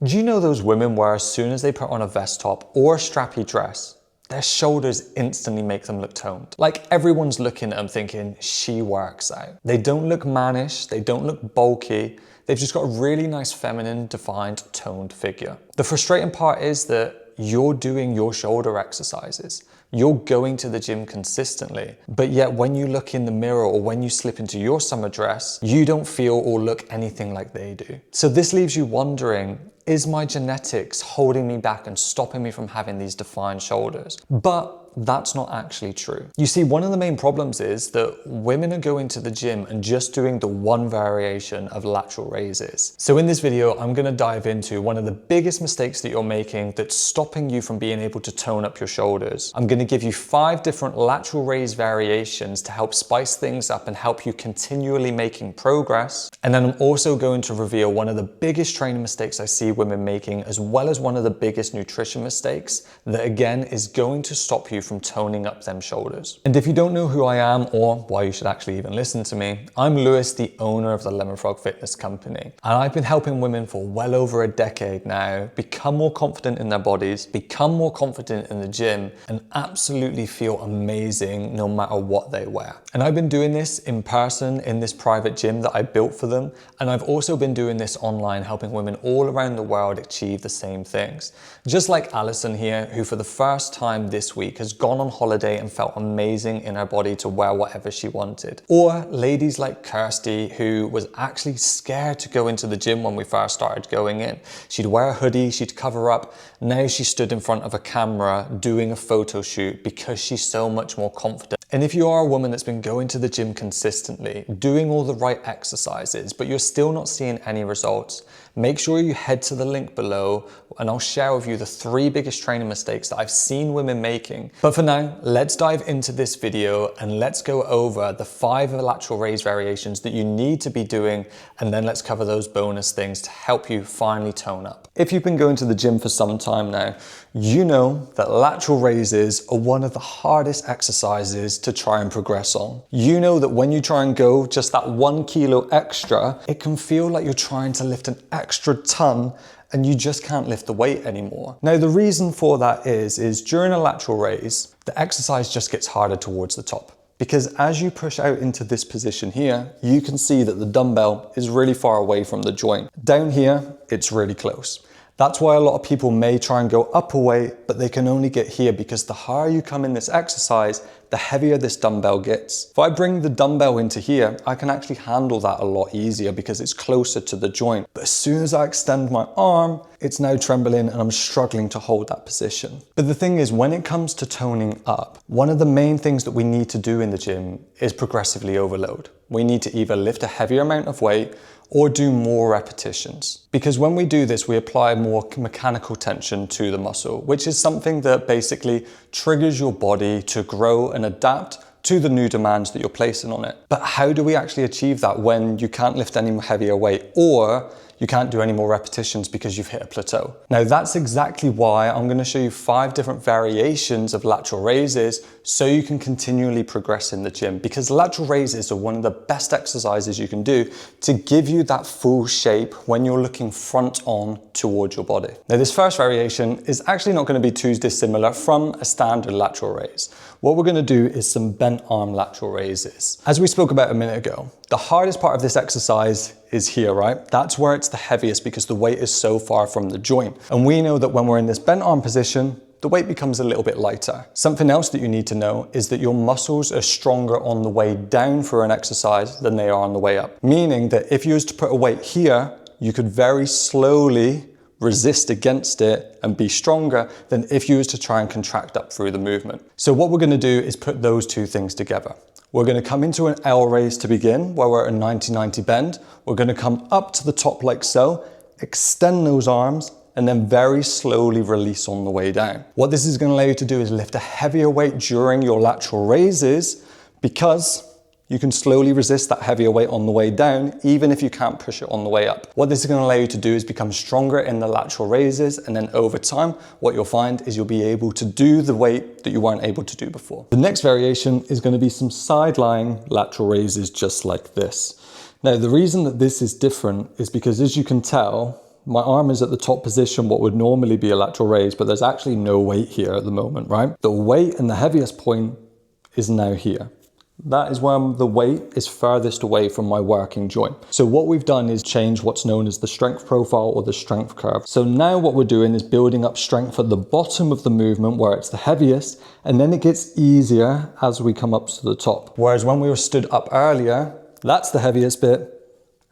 Do you know those women where as soon as they put on a vest top or a strappy dress, their shoulders instantly make them look toned? Like everyone's looking at them thinking, she works out. They don't look mannish, they don't look bulky, they've just got a really nice feminine, defined, toned figure. The frustrating part is that you're doing your shoulder exercises. You're going to the gym consistently, but yet when you look in the mirror or when you slip into your summer dress, you don't feel or look anything like they do. So this leaves you wondering, is my genetics holding me back and stopping me from having these defined shoulders? But that's not actually true. You see, one of the main problems is that women are going to the gym and just doing the one variation of lateral raises. So in this video, I'm going to dive into one of the biggest mistakes that you're making that's stopping you from being able to tone up your shoulders. I'm going to give you 5 different lateral raise variations to help spice things up and help you continually making progress. And then I'm also going to reveal one of the biggest training mistakes I see women making, as well as one of the biggest nutrition mistakes that again is going to stop you from toning up them shoulders. And if you don't know who I am or why you should actually even listen to me, I'm Lewis, the owner of the Lemon Frog Fitness Company. And I've been helping women for well over a decade now become more confident in their bodies, become more confident in the gym, and absolutely feel amazing no matter what they wear. And I've been doing this in person in this private gym that I built for them. And I've also been doing this online, helping women all around the world achieve the same things. Just like Alison here, who for the first time this week has gone on holiday and felt amazing in her body to wear whatever she wanted. Or ladies like Kirsty, who was actually scared to go into the gym when we first started going in. She'd wear a hoodie, she'd cover up. Now she stood in front of a camera doing a photo shoot because she's so much more confident. And if you are a woman that's been going to the gym consistently, doing all the right exercises, but you're still not seeing any results, make sure you head to the link below and I'll share with you the 3 biggest training mistakes that I've seen women making. But for now, let's dive into this video and let's go over the 5 lateral raise variations that you need to be doing, and then let's cover those bonus things to help you finally tone up. If you've been going to the gym for some time now, you know that lateral raises are one of the hardest exercises to try and progress on. You know that when you try and go just that 1 kilo extra, it can feel like you're trying to lift an extra ton and you just can't lift the weight anymore. Now, the reason for that is during a lateral raise, the exercise just gets harder towards the top. Because as you push out into this position here, you can see that the dumbbell is really far away from the joint. Down here, it's really close. That's why a lot of people may try and go up a weight, but they can only get here because the higher you come in this exercise, the heavier this dumbbell gets. If I bring the dumbbell into here, I can actually handle that a lot easier because it's closer to the joint. But as soon as I extend my arm, it's now trembling and I'm struggling to hold that position. But the thing is, when it comes to toning up, one of the main things that we need to do in the gym is progressively overload. We need to either lift a heavier amount of weight or do more repetitions. Because when we do this, we apply more mechanical tension to the muscle, which is something that basically triggers your body to grow and adapt to the new demands that you're placing on it. But how do we actually achieve that when you can't lift any heavier weight or you can't do any more repetitions because you've hit a plateau? Now that's exactly why I'm going to show you 5 different variations of lateral raises so you can continually progress in the gym, because lateral raises are one of the best exercises you can do to give you that full shape when you're looking front on towards your body. Now this first variation is actually not going to be too dissimilar from a standard lateral raise. What we're going to do is some bent arm lateral raises. As we spoke about a minute ago, the hardest part of this exercise is here, right? That's where it's the heaviest because the weight is so far from the joint. And we know that when we're in this bent arm position, the weight becomes a little bit lighter. Something else that you need to know is that your muscles are stronger on the way down for an exercise than they are on the way up. Meaning that if you was to put a weight here, you could very slowly resist against it and be stronger than if you was to try and contract up through the movement. So what we're going to do is put those 2 things together. We're going to come into an L raise to begin, where we're at a 90-90 bend. We're going to come up to the top like so, extend those arms, and then very slowly release on the way down. What this is going to allow you to do is lift a heavier weight during your lateral raises, because you can slowly resist that heavier weight on the way down, even if you can't push it on the way up. What this is going to allow you to do is become stronger in the lateral raises, and then over time, what you'll find is you'll be able to do the weight that you weren't able to do before. The next variation is going to be some side-lying lateral raises just like this. Now, the reason that this is different is because, as you can tell, My arm is at the top position, what would normally be a lateral raise, but there's actually no weight here at the moment, right? The weight and the heaviest point is now here. That is where the weight is furthest away from my working joint. So what we've done is change what's known as the strength profile or the strength curve. So now what we're doing is building up strength at the bottom of the movement where it's the heaviest, and then it gets easier as we come up to the top. Whereas when we were stood up earlier, that's the heaviest bit,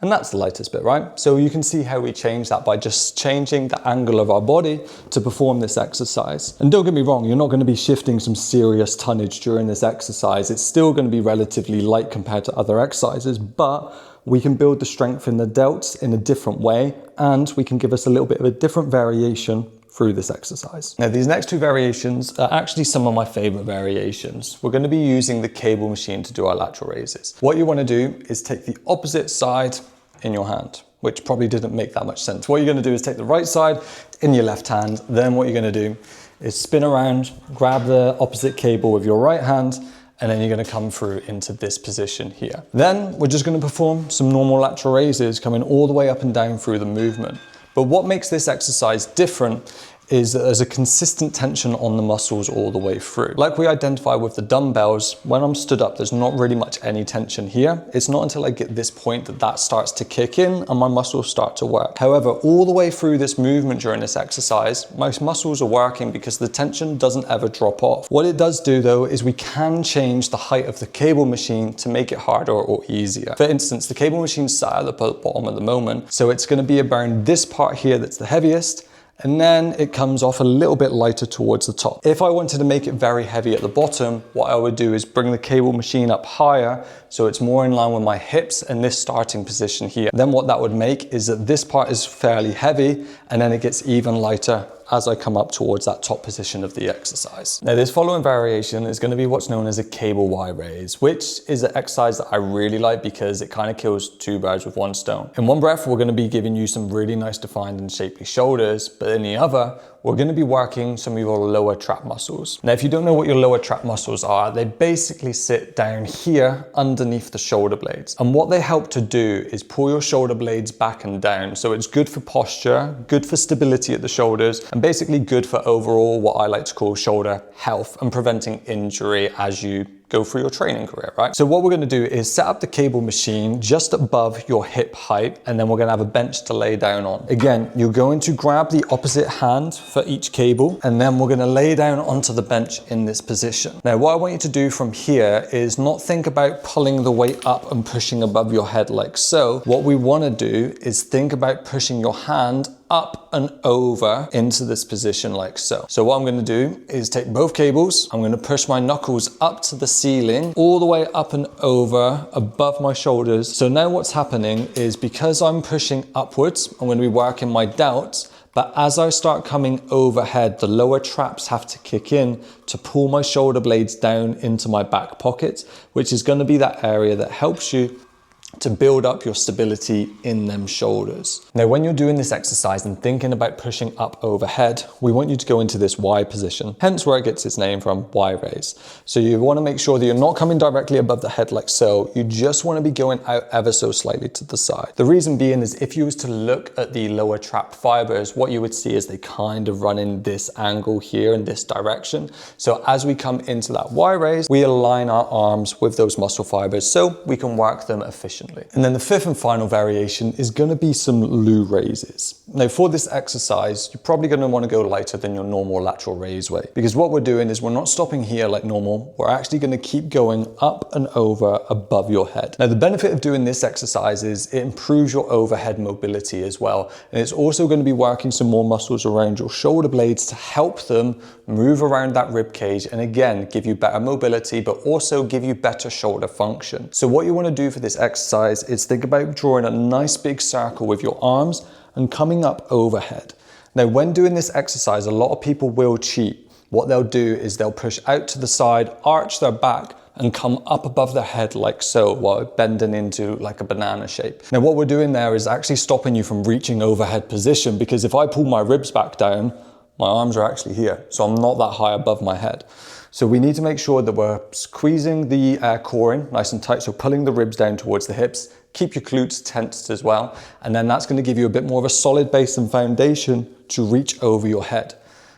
and that's the lightest bit, right? So you can see how we change that by just changing the angle of our body to perform this exercise. And don't get me wrong, you're not going to be shifting some serious tonnage during this exercise. It's still going to be relatively light compared to other exercises, but we can build the strength in the delts in a different way, and we can give us a little bit of a different variation through this exercise. Now, these next two variations are actually some of my favorite variations. We're going to be using the cable machine to do our lateral raises. What you want to do is take the opposite side in your hand, which probably didn't make that much sense. What you're going to do is take the right side in your left hand. Then what you're going to do is spin around, grab the opposite cable with your right hand, and then you're going to come through into this position here. Then we're just going to perform some normal lateral raises coming all the way up and down through the movement. But what makes this exercise different is that there's a consistent tension on the muscles all the way through. Like we identify with the dumbbells, when I'm stood up, there's not really much any tension here. It's not until I get this point that that starts to kick in and my muscles start to work. However, all the way through this movement during this exercise, my muscles are working because the tension doesn't ever drop off. What it does do though, is we can change the height of the cable machine to make it harder or easier. For instance, the cable machine's sat at the bottom at the moment, so it's gonna be around this part here that's the heaviest, and then it comes off a little bit lighter towards the top. If I wanted to make it very heavy at the bottom, what I would do is bring the cable machine up higher so it's more in line with my hips and this starting position here. Then what that would make is that this part is fairly heavy and then it gets even lighter as I come up towards that top position of the exercise. Now this following variation is going to be what's known as a cable Y raise, which is an exercise that I really like because it kind of kills two birds with one stone. In one breath, we're going to be giving you some really nice defined and shapely shoulders, but in the other, we're going to be working some of your lower trap muscles. Now, if you don't know what your lower trap muscles are, they basically sit down here underneath the shoulder blades. And what they help to do is pull your shoulder blades back and down. So it's good for posture, good for stability at the shoulders, and basically good for overall what I like to call shoulder health and preventing injury as you go through your training career, right? So what we're gonna do is set up the cable machine just above your hip height, and then we're gonna have a bench to lay down on. Again, you're going to grab the opposite hand for each cable, and then we're gonna lay down onto the bench in this position. Now, what I want you to do from here is not think about pulling the weight up and pushing above your head like so. What we wanna do is think about pushing your hand up and over into this position like so. So what I'm gonna do is take both cables, I'm gonna push my knuckles up to the ceiling, all the way up and over above my shoulders. So now what's happening is because I'm pushing upwards, I'm gonna be working my delts, but as I start coming overhead, the lower traps have to kick in to pull my shoulder blades down into my back pocket, which is gonna be that area that helps you to build up your stability in them shoulders. Now, when you're doing this exercise and thinking about pushing up overhead, we want you to go into this Y position, hence where it gets its name from, Y raise. So you want to make sure that you're not coming directly above the head like so, you just want to be going out ever so slightly to the side. The reason being is if you was to look at the lower trap fibers, what you would see is they kind of run in this angle here in this direction. So as we come into that Y raise, we align our arms with those muscle fibers so we can work them efficiently. And then the fifth and final variation is going to be some loo raises. Now for this exercise, you're probably going to want to go lighter than your normal lateral raise weight, because what we're doing is we're not stopping here like normal. We're actually going to keep going up and over above your head. Now the benefit of doing this exercise is it improves your overhead mobility as well. And it's also going to be working some more muscles around your shoulder blades to help them move around that rib cage and again, give you better mobility, but also give you better shoulder function. So what you want to do for this exercise is think about drawing a nice big circle with your arms and coming up overhead. Now, when doing this exercise, a lot of people will cheat. What they'll do is they'll push out to the side, arch their back, and come up above their head like so, while bending into like a banana shape. Now, what we're doing there is actually stopping you from reaching overhead position, because if I pull my ribs back down, my arms are actually here, so I'm not that high above my head. So we need to make sure that we're squeezing the core in nice and tight, so pulling the ribs down towards the hips, Keep your glutes tensed as well. And then that's going to give you a bit more of a solid base and foundation to reach over your head.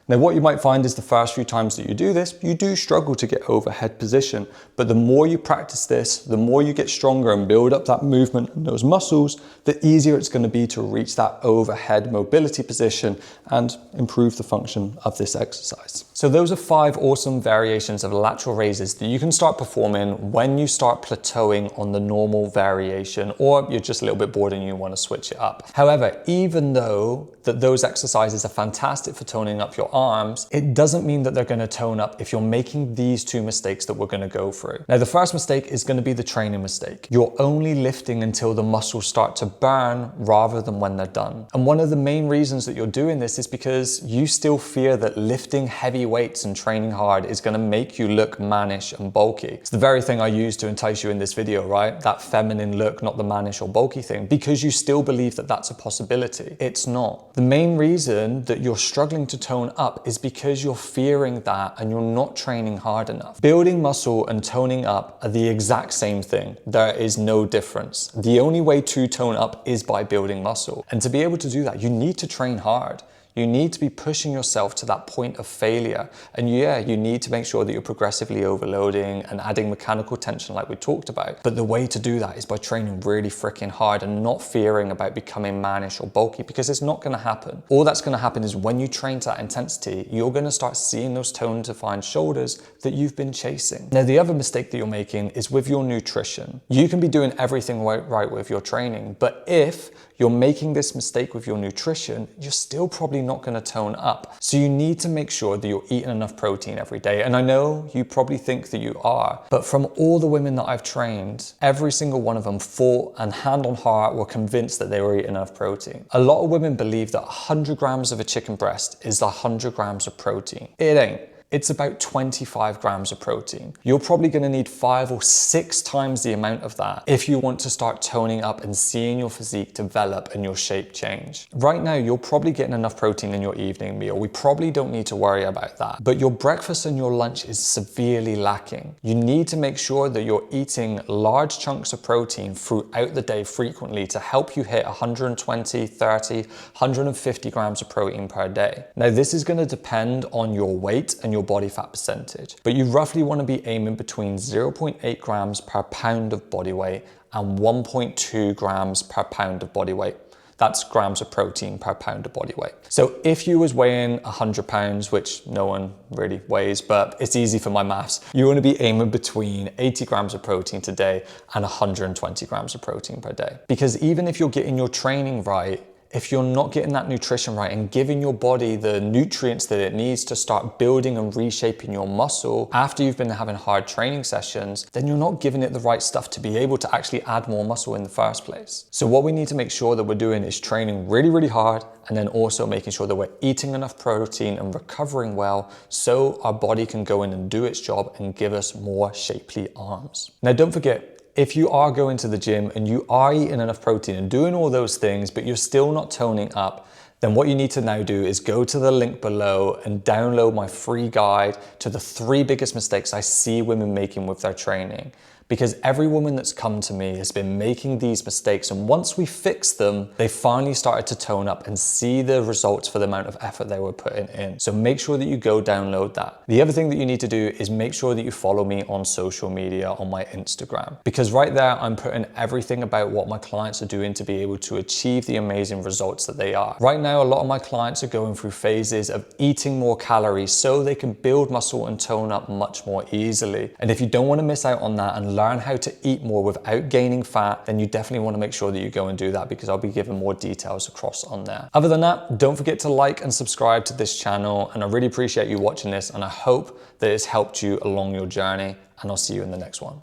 Now, what you might find is the first few times that you do this, you do struggle to get overhead position. But the more you practice this, the more you get stronger and build up that movement and those muscles, the easier it's going to be to reach that overhead mobility position and improve the function of this exercise. So those are 5 awesome variations of lateral raises that you can start performing when you start plateauing on the normal variation, or you're just a little bit bored and you want to switch it up. However, even though those exercises are fantastic for toning up your arms, it doesn't mean that they're going to tone up if you're making these 2 mistakes that we're going to go through. Now, the first mistake is going to be the training mistake. You're only lifting until the muscles start to burn rather than when they're done. And one of the main reasons that you're doing this is because you still fear that lifting heavy weights and training hard is going to make you look mannish and bulky. It's the very thing I used to entice you in this video, right? That feminine look, not the mannish or bulky thing, because you still believe that that's a possibility. It's not. The main reason that you're struggling to tone up is because you're fearing that and you're not training hard enough. Building muscle and toning up are the exact same thing. There is no difference. The only way to tone up is by building muscle. And to be able to do that, you need to train hard. You need to be pushing yourself to that point of failure. And yeah, you need to make sure that you're progressively overloading and adding mechanical tension like we talked about. But the way to do that is by training really freaking hard and not fearing about becoming mannish or bulky, because it's not going to happen. All that's going to happen is when you train to that intensity, you're going to start seeing those tone defined shoulders that you've been chasing. Now, the other mistake that you're making is with your nutrition. You can be doing everything right with your training, but if you're making this mistake with your nutrition, you're still probably not going to tone up. So you need to make sure that you're eating enough protein every day. And I know you probably think that you are, but from all the women that I've trained, every single one of them fought and hand on heart were convinced that they were eating enough protein. A lot of women believe that 100 grams of a chicken breast is 100 grams of protein. It ain't. It's about 25 grams of protein. You're probably going to need 5 or 6 times the amount of that if you want to start toning up and seeing your physique develop and your shape change. Right now, you're probably getting enough protein in your evening meal. We probably don't need to worry about that. But your breakfast and your lunch is severely lacking. You need to make sure that you're eating large chunks of protein throughout the day frequently to help you hit 120, 30, 150 grams of protein per day. Now, this is going to depend on your weight and your body fat percentage, but you roughly want to be aiming between 0.8 grams per pound of body weight and 1.2 grams per pound of body weight. That's grams of protein per pound of body weight. So if you was weighing 100 pounds, which no one really weighs, but it's easy for my maths, you want to be aiming between 80 grams of protein today and 120 grams of protein per day. Because even if you're getting your training right, if you're not getting that nutrition right and giving your body the nutrients that it needs to start building and reshaping your muscle after you've been having hard training sessions, then you're not giving it the right stuff to be able to actually add more muscle in the first place. So what we need to make sure that we're doing is training really, really hard, and then also making sure that we're eating enough protein and recovering well so our body can go in and do its job and give us more shapely arms. Now, don't forget, if you are going to the gym and you are eating enough protein and doing all those things, but you're still not toning up, then what you need to now do is go to the link below and download my free guide to the 3 biggest mistakes I see women making with their training. Because every woman that's come to me has been making these mistakes, and once we fix them, they finally started to tone up and see the results for the amount of effort they were putting in. So make sure that you go download that. The other thing that you need to do is make sure that you follow me on social media on my Instagram, because right there I'm putting everything about what my clients are doing to be able to achieve the amazing results that they are. Right now, a lot of my clients are going through phases of eating more calories so they can build muscle and tone up much more easily. And if you don't want to miss out on that and learn how to eat more without gaining fat, then you definitely want to make sure that you go and do that, because I'll be giving more details across on there. Other than that, don't forget to like and subscribe to this channel, and I really appreciate you watching this, and I hope that it's helped you along your journey, and I'll see you in the next one.